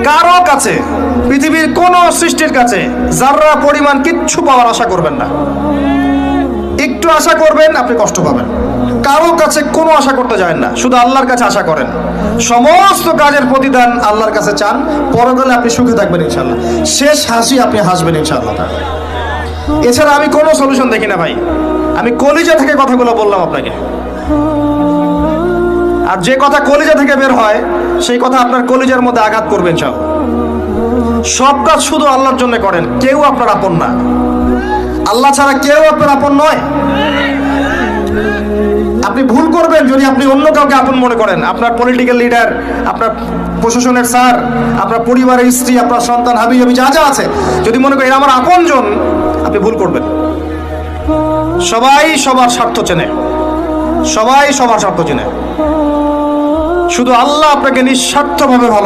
কারো কাছে, পৃথিবীর কোন সৃষ্টির কাছে যাররা পরিমাণ কিচ্ছু পাওয়ার আশা করবেন না। একটু আশা করবেন, আপনি কষ্ট পাবেন। কারো কাছে কোনো আশা করতে যায় না, শুধু আল্লাহর কাছে আশা করেন। সমস্ত কাজের প্রতিদান আল্লাহর কাছে চান, পরকালে আপনি সুখে থাকবেন ইনশাআল্লাহ। শেষ হাসি আপনি হাসবেন ইনশাআল্লাহ। এছাড়া আমি কোনো সলিউশন দেখি না ভাই। আমি কলিজা থেকে কথাগুলো বললাম আপনাকে, আর যে কথা কলিজা থেকে বের হয় সেই কথা আপনার কলিজার মধ্যে আঘাত করবেন ইনশাআল্লাহ। সব কাজ শুধু আল্লাহর জন্য করেন, কেউ আপনার আপন না। আল্লাহ ছাড়া কেউ আপনার আপন নয়। আপনি ভুল করবেন যদি আপনি অন্য কাউকে আপন মনে করেন। আপনার পলিটিক্যাল লিডার, আপনার প্রশাসনের স্যার, আপনার পরিবারের স্ত্রী, আপনার সন্তান, হাবি হাবি যা যা আছে, যদি মনে করেন আমার আপনজন, আপনি ভুল করবেন। সবাই সবার স্বার্থ চেনে, সবাই সবার স্বার্থ চেনে। শুধু আল্লাহ আপনাকে নিঃস্বার্থভাবে ভালো